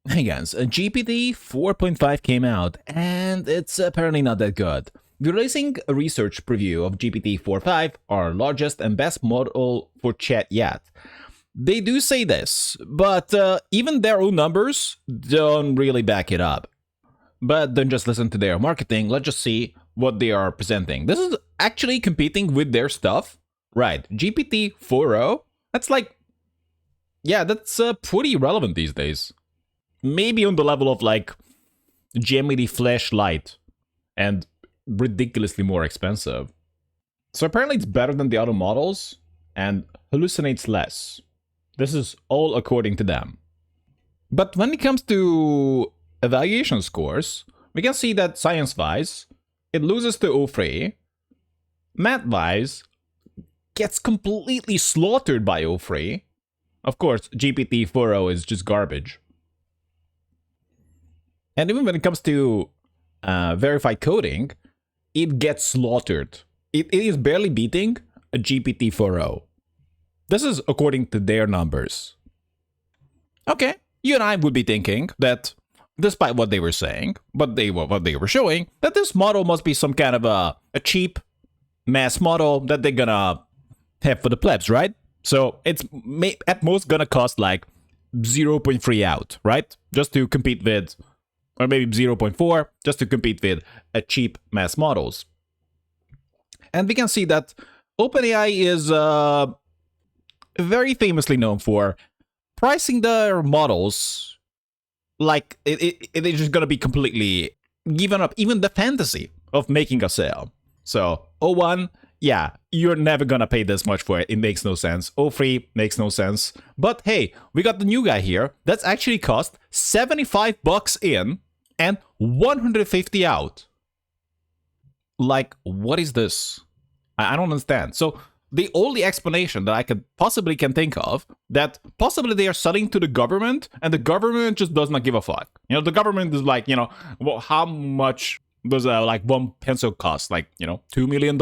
Hey guys, GPT 4.5 came out, and it's apparently not that good. We're releasing a research preview of GPT 4.5, our largest and best model for chat yet. They do say this, but even their own numbers don't really back it up. But don't just listen to their marketing, let's just see what they are presenting. This is actually competing with their stuff. Right, GPT 4.0, that's like, yeah, that's pretty relevant these days. Maybe on the level of like Gemini Flashlight and ridiculously more expensive. So apparently it's better than the other models and hallucinates less. This is all according to them. But when it comes to evaluation scores, we can see that science-wise, it loses to O3. Math-wise, gets completely slaughtered by O3. Of course, GPT 4.0 is just garbage. And even when it comes to verified coding, it gets slaughtered. It is barely beating a GPT 4.0. This is according to their numbers. Okay, you and I would be thinking that despite what they were saying, what they were showing, that this model must be some kind of a cheap mass model that they're gonna have for the plebs, right? So it's at most gonna cost like 0.3 out, right? Just to compete with, or maybe 0.4, just to compete with cheap mass models. And we can see that OpenAI is very famously known for pricing their models like it is just gonna be completely given up, even the fantasy of making a sale. So O1, yeah, you're never gonna pay this much for it. It makes no sense. O3 makes no sense. But hey, we got the new guy here. That's actually cost $75 in and 150 out. Like, what is this? I don't understand. So the only explanation that I can think of, that possibly they are selling to the government and the government just does not give a fuck. You know, the government is like, you know, well, how much does like one pencil cost? Like, you know, $2 million?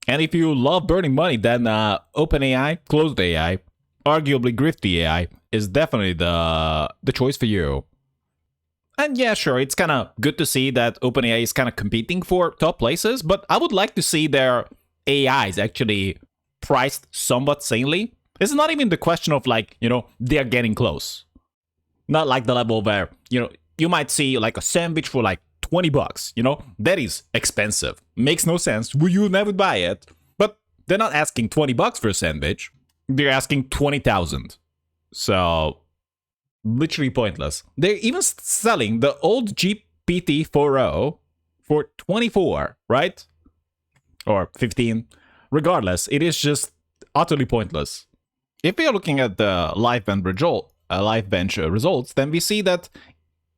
And if you love burning money, then OpenAI, closed AI, arguably grifty AI, is definitely the choice for you. And yeah, sure, it's kind of good to see that OpenAI is kind of competing for top places, but I would like to see their AIs actually priced somewhat sanely. It's not even the question of like, you know, they're getting close. Not like the level where, you know, you might see like a sandwich for like $20, you know, that is expensive. Makes no sense. You never buy it. But they're not asking $20 for a sandwich. They're asking 20,000. So literally pointless. They're even selling the old GPT 4.0 for 24, right? Or 15. Regardless, it is just utterly pointless. If we are looking at the live bench results, then we see that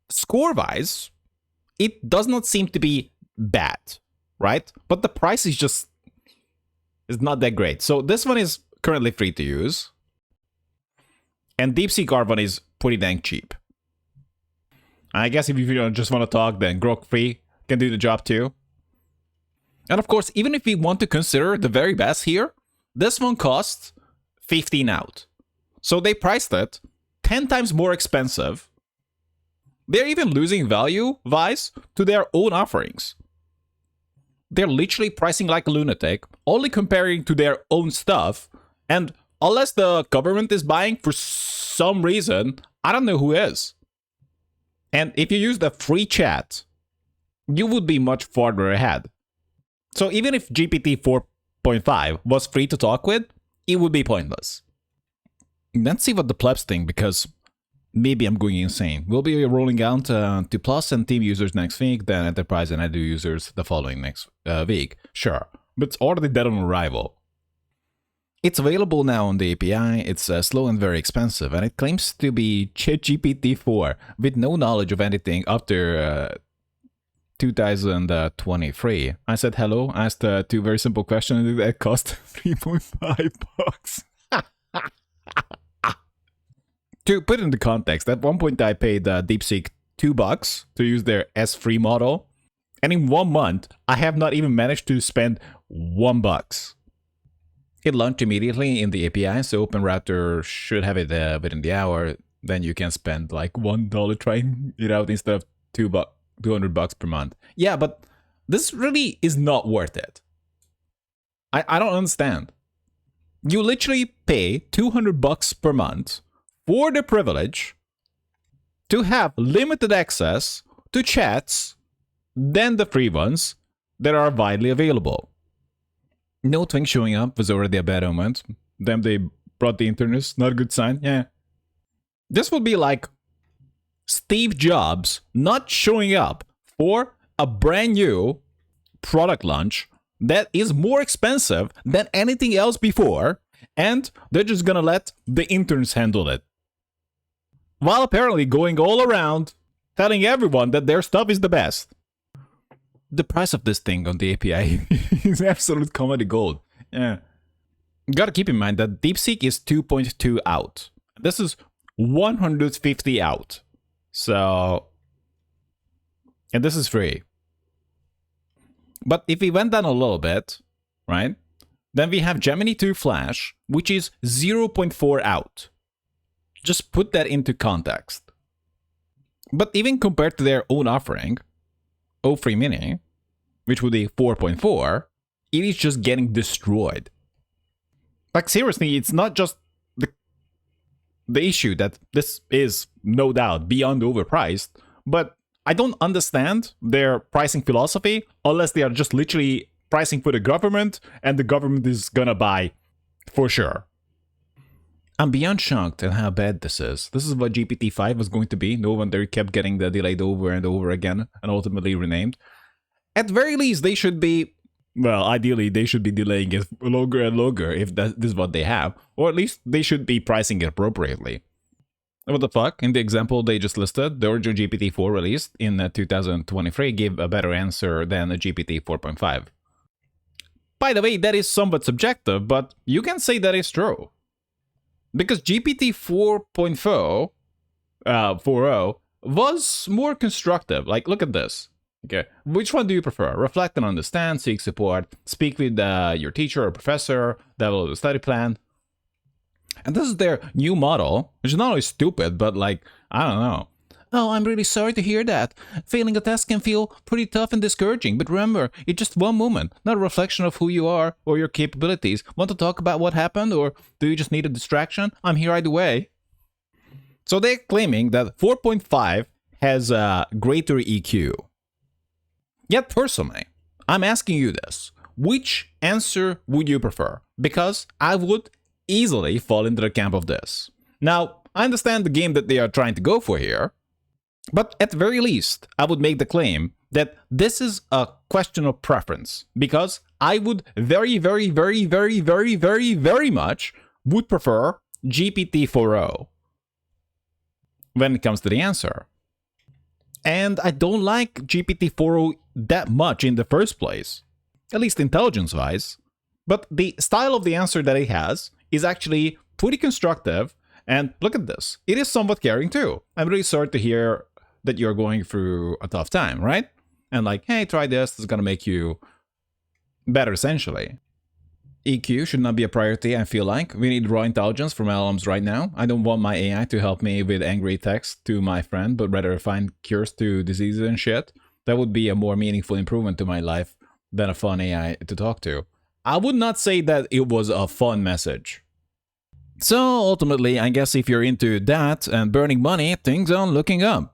score-wise, it does not seem to be bad, right? But the price is not that great. So this one is currently free to use. And DeepSeek R1 is pretty dang cheap. I guess if you just want to talk, then Grok Free can do the job too. And of course, even if we want to consider the very best here, this one costs 15 out. So they priced it 10 times more expensive. They're even losing value-wise to their own offerings. They're literally pricing like a lunatic, only comparing to their own stuff, and unless the government is buying for some reason, I don't know who is. And if you use the free chat, you would be much farther ahead. So even if GPT 4.5 was free to talk with, it would be pointless. Let's see what the plebs think, because maybe I'm going insane. We'll be rolling out to Plus and Team users next week, then Enterprise and Edu users the following next week. Sure, but it's already dead on arrival. It's available now on the API, it's slow and very expensive, and it claims to be GPT-4 with no knowledge of anything after 2023. I said hello, asked two very simple questions, and that cost $3.5. To put it into context, at one point I paid DeepSeek $2 to use their S3 model, and in 1 month, I have not even managed to spend $1. It launched immediately in the API, so OpenRouter should have it within the hour. then you can spend like $1 trying it out instead of $200 per month. Yeah, but this really is not worth it. I don't understand. You literally pay $200 per month for the privilege to have limited access to chats than the free ones that are widely available. No Twink showing up was already a bad omen. Then they brought the internet, not a good sign. Yeah. This would be like Steve Jobs not showing up for a brand new product launch that is more expensive than anything else before, and they're just gonna let the interns handle it. While apparently going all around telling everyone that their stuff is the best. The price of this thing on the API is absolute comedy gold. Yeah. Gotta keep in mind that DeepSeek is 2.2 out. This is 150 out. So, and this is free. But if we went down a little bit, right, then we have Gemini 2 Flash, which is 0.4 out. Just put that into context. But even compared to their own offering, O3 Mini, which would be 4.4, it is just getting destroyed. Like seriously, it's not just the issue that this is no doubt beyond overpriced, but I don't understand their pricing philosophy unless they are just literally pricing for the government and the government is gonna buy for sure. I'm beyond shocked at how bad this is. This is what GPT-5 was going to be. No wonder it kept getting delayed over and over again and ultimately renamed. At very least, they should be, well, ideally, they should be delaying it longer and longer if this is what they have. Or at least they should be pricing it appropriately. What the fuck? In the example they just listed, the original GPT-4 released in 2023 gave a better answer than a GPT-4.5. By the way, that is somewhat subjective, but you can say that is true. Because GPT-4.0 was more constructive. Like, look at this. Okay, which one do you prefer? Reflect and understand, seek support, speak with your teacher or professor, develop a study plan. And this is their new model, which is not only stupid, but like, I don't know. Oh, I'm really sorry to hear that. Failing a test can feel pretty tough and discouraging, but remember, it's just one moment, not a reflection of who you are or your capabilities. Want to talk about what happened, or do you just need a distraction? I'm here either way. So they're claiming that 4.5 has a greater EQ. Yet personally, I'm asking you this. Which answer would you prefer? Because I would easily fall into the camp of this. Now, I understand the game that they are trying to go for here, but at the very least, I would make the claim that this is a question of preference, because I would very much would prefer GPT-4o when it comes to the answer. And I don't like GPT-4o that much in the first place, at least intelligence-wise. But the style of the answer that it has is actually pretty constructive. And look at this. It is somewhat caring too. I'm really sorry to hear that you're going through a tough time, right? And like, hey, try this. It's going to make you better, essentially. EQ should not be a priority, I feel like. We need raw intelligence from LLMs right now. I don't want my AI to help me with angry text to my friend, but rather find cures to diseases and shit. That would be a more meaningful improvement to my life than a fun AI to talk to. I would not say that it was a fun message. So ultimately, I guess if you're into that and burning money, things aren't looking up.